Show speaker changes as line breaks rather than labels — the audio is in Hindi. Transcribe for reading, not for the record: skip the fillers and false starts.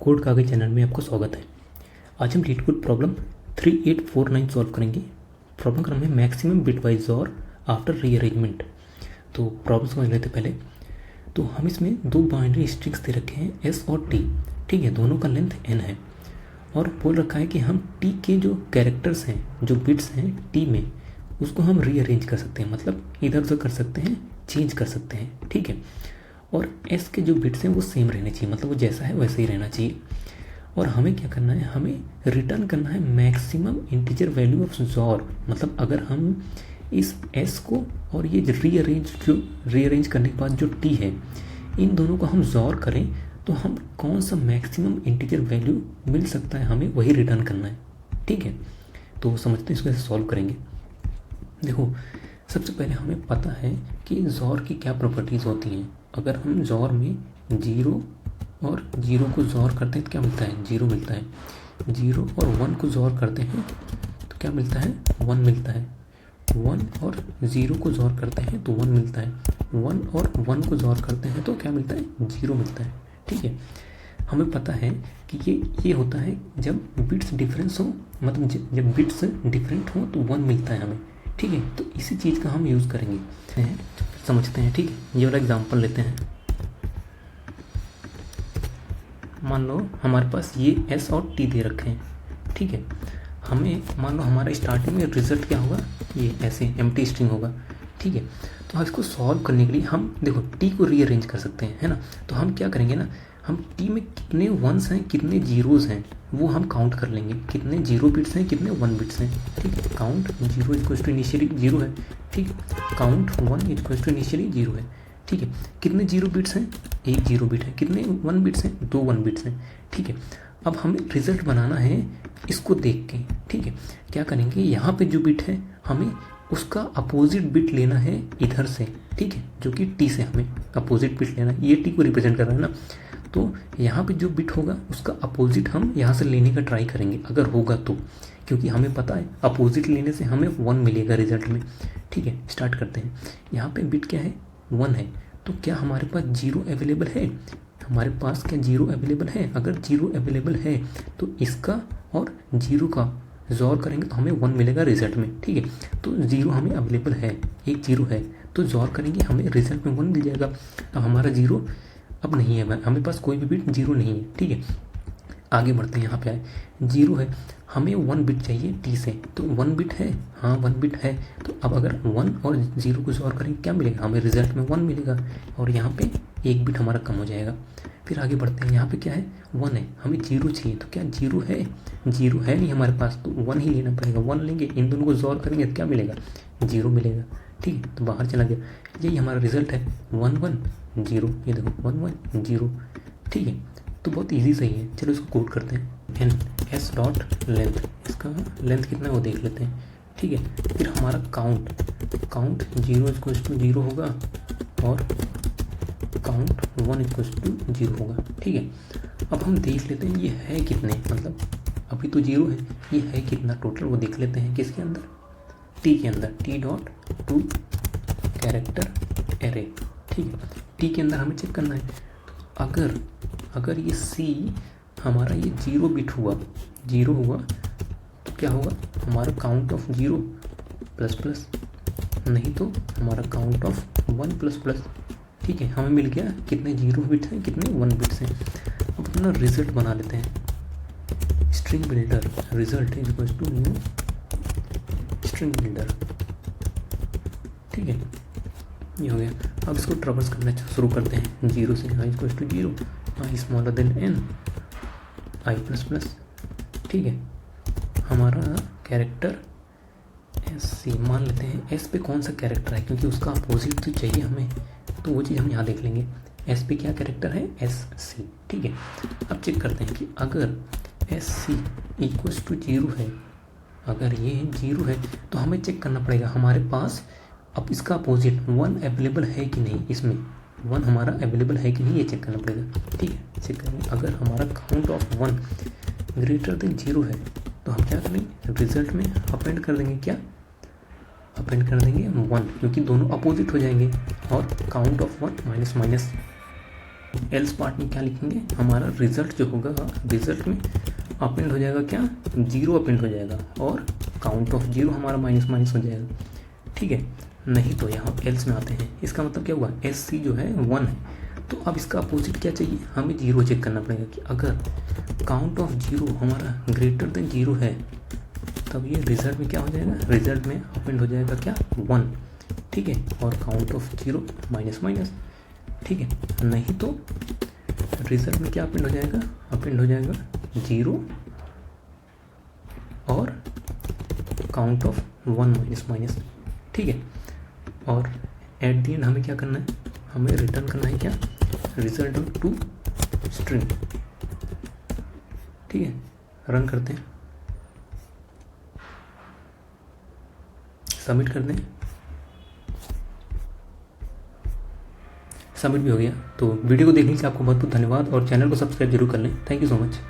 कोड कागज चैनल में आपका स्वागत है। आज हम लीड कोड प्रॉब्लम 3849 सॉल्व करेंगे। प्रॉब्लम का नाम है मैक्सिमम बिटवाइज और आफ्टर रीअरेंजमेंट। तो प्रॉब्लम समझ लेते पहले। तो हम इसमें दो बाइनरी स्ट्रिंग्स दे रखे हैं एस और टी, ठीक है। दोनों का लेंथ एन है और बोल रखा है कि हम टी के जो कैरेक्टर्स हैं, जो बिट्स हैं टी में, उसको हम रीअरेंज कर सकते हैं, मतलब इधर उधर कर सकते हैं, चेंज कर सकते हैं, ठीक है। और एस के जो बिट्स हैं वो सेम रहने चाहिए, मतलब वो जैसा है वैसे ही रहना चाहिए। और हमें क्या करना है, हमें रिटर्न करना है maximum integer value of jaw. मतलब अगर हम इस एस को और ये रीअरेंज करने के बाद जो टी है, इन दोनों को हम जॉर करें तो हम कौन सा मैक्सिमम इंटीजर वैल्यू मिल सकता है, हमें वही रिटर्न करना है, ठीक है। तो समझते हैं इसको कैसे सॉल्व करेंगे। देखो, सबसे पहले हमें पता है कि जॉर की क्या प्रॉपर्टीज़ होती हैं। अगर हम जॉर में 0 और 0 को जॉर करते हैं तो क्या मिलता है, 0 मिलता है। 0 और 1 को जॉर करते हैं तो क्या मिलता है, 1 मिलता है। 1 और 0 को जॉर करते हैं तो 1 मिलता है। 1 और 1 को जॉर करते हैं तो क्या मिलता है, 0 मिलता है, ठीक है। हमें पता है कि ये होता है जब बिट्स डिफरेंस हो, मतलब जब बिट्स डिफरेंट हो तो 1 मिलता है हमें, ठीक है। तो इसी चीज़ का हम यूज़ करेंगे, समझते हैं, ठीक है। ये वाला एग्जांपल लेते हैं। मान लो हमारे पास ये एस और टी दे रखे हैं, ठीक है। हमें मान लो हमारा स्टार्टिंग में रिजल्ट क्या होगा, ये ऐसे एम्प्टी स्ट्रिंग होगा, ठीक है। तो इसको सॉल्व करने के लिए हम देखो टी को रीअरेंज कर सकते हैं, है ना। तो हम क्या करेंगे ना, हम टी में कितने वंस हैं कितने जीरोज़ हैं वो हम काउंट कर लेंगे। कितने 0 बिट्स हैं कितने 1 बिट्स हैं, ठीक है। काउंट 0 इक्वल्स टू इनिशियली 0 है, ठीक है। काउंट 1 इक्वल्स टू इनिशियली 0 है, ठीक है। कितने 0 बिट्स हैं, 1 0 बिट है। कितने 1 बिट्स हैं, 2 1 बिट्स हैं, ठीक है। अब हमें रिजल्ट बनाना है इसको देख के, ठीक है। क्या करेंगे, यहाँ पे जो बिट है हमें उसका अपोजिट बिट लेना है इधर से, ठीक है, जो कि टी से हमें अपोजिट बिट लेना है। ये टी को रिप्रेजेंट कर रहा है ना, तो यहाँ पे जो बिट होगा उसका अपोजिट हम यहाँ से लेने का ट्राई करेंगे, अगर होगा तो, क्योंकि हमें पता है अपोजिट लेने से हमें 1 मिलेगा रिजल्ट में, ठीक है। स्टार्ट करते हैं। यहाँ पे बिट क्या है, 1 है। तो क्या हमारे पास 0 अवेलेबल है, हमारे पास क्या 0 अवेलेबल है। अगर 0 अवेलेबल है तो इसका और 0 का जॉर करेंगे तो हमें 1 मिलेगा रिजल्ट में, ठीक है। तो 0 हमें अवेलेबल है, एक 0 है, तो जॉर करेंगे हमें रिजल्ट में 1 मिल जाएगा। अब हमारा 0 अब नहीं है, हमें पास कोई भी बिट 0 नहीं है, ठीक है। आगे बढ़ते हैं। यहाँ पे आए 0 है, हमें 1 बिट चाहिए टी से, तो 1 बिट है, हाँ 1 बिट है। तो अब अगर 1 और 0 को सॉल्व करेंगे क्या मिलेगा, हमें रिजल्ट में 1 मिलेगा और यहाँ पे एक बिट हमारा कम हो जाएगा। फिर आगे बढ़ते हैं। यहाँ पे क्या है, 1 है, हमें 0 चाहिए, तो क्या 0 है, 0 है नहीं हमारे पास, तो 1 ही लेना पड़ेगा। 1 लेंगे, इन दोनों को सॉल्व करेंगे तो क्या मिलेगा, 0 मिलेगा, ठीक है। तो बाहर चला गया, यही हमारा रिजल्ट है 1 1 0। ये देखो 1 1 0, ठीक है। तो बहुत इजी सही है। चलो इसको कोड करते हैं। एन एस डॉट लेंथ, इसका लेंथ कितना है वो देख लेते हैं, ठीक है। फिर हमारा काउंट 0 इक्वल्स टू 0 होगा और काउंट 1 इक्वल्स टू 0 होगा, ठीक है। अब हम देख लेते हैं ये है कितने, मतलब अभी तो 0 है, ये है कितना टोटल वो देख लेते हैं। किसके अंदर, टी के अंदर। T dot to character array, ठीक है। टी के अंदर हमें चेक करना है। तो अगर ये सी हमारा ये 0 बिट हुआ, 0 हुआ तो क्या होगा, हमारा काउंट ऑफ 0 प्लस प्लस, नहीं तो हमारा काउंट ऑफ 1 प्लस प्लस, ठीक है। हमें मिल गया कितने 0 बिट्स हैं कितने 1 बिट्स हैं। अब अपना रिजल्ट बना लेते हैं। String builder result is equal to new string builder, ठीक है। ये हो गया। अब इसको ट्रेवर्स करना शुरू करते हैं। 0 से i equal to 0, i smaller than n, i plus plus, ठीक है। हमारा कैरेक्टर एस सी मान लेते हैं। एस पे कौन सा कैरेक्टर है, क्योंकि उसका अपोजिट तो चाहिए हमें, तो वो चीज़ हम यहाँ देख लेंगे। एस पे क्या कैरेक्टर है, एस सी, ठीक है। अब चेक करते हैं कि अगर एस सी इक्वल्स टू 0 है, अगर ये 0 है तो हमें चेक करना पड़ेगा हमारे पास अब इसका अपोजिट 1 अवेलेबल है कि नहीं, इसमें 1 हमारा अवेलेबल है कि नहीं ये चेक करना पड़ेगा, ठीक है। चेक करेंगे, अगर हमारा काउंट ऑफ 1 ग्रेटर देन 0 है तो हम क्या करेंगे, रिजल्ट में अपेंड कर देंगे, क्या अपेंड कर देंगे 1, क्योंकि दोनों अपोजिट हो जाएंगे। और count of 1 minus minus, else part में क्या लिखेंगे, हमारा रिजल्ट जो होगा, रिजल्ट में अपेंड हो जाएगा क्या, 0 अपेंड हो जाएगा और काउंट ऑफ 0 हमारा माइनस माइनस हो जाएगा, ठीक है। नहीं तो यहाँ एल्स में आते हैं, इसका मतलब क्या हुआ, एस सी जो है 1 है, तो अब इसका अपोजिट क्या चाहिए, हमें 0 चेक करना पड़ेगा कि अगर काउंट ऑफ 0 हमारा ग्रेटर देन 0 है तब ये रिजल्ट में क्या हो जाएगा, रिजल्ट में अपेंड हो जाएगा क्या, 1, ठीक है, और काउंट ऑफ 0 माइनस माइनस, ठीक है। नहीं तो रिजल्ट में क्या अपेंड हो जाएगा, अपेंड हो जाएगा 0 और काउंट ऑफ 1 माइनस माइनस, ठीक है। और एट दी एंड हमें क्या करना है, हमें रिटर्न करना है क्या, रिजल्ट ऑफ 2 स्ट्रिंग, ठीक है। रन करते हैं, सबमिट कर दें, सबमिट भी हो गया। तो वीडियो को देखने के लिए आपको बहुत बहुत धन्यवाद और चैनल को सब्सक्राइब जरूर कर लें। Thank you so much.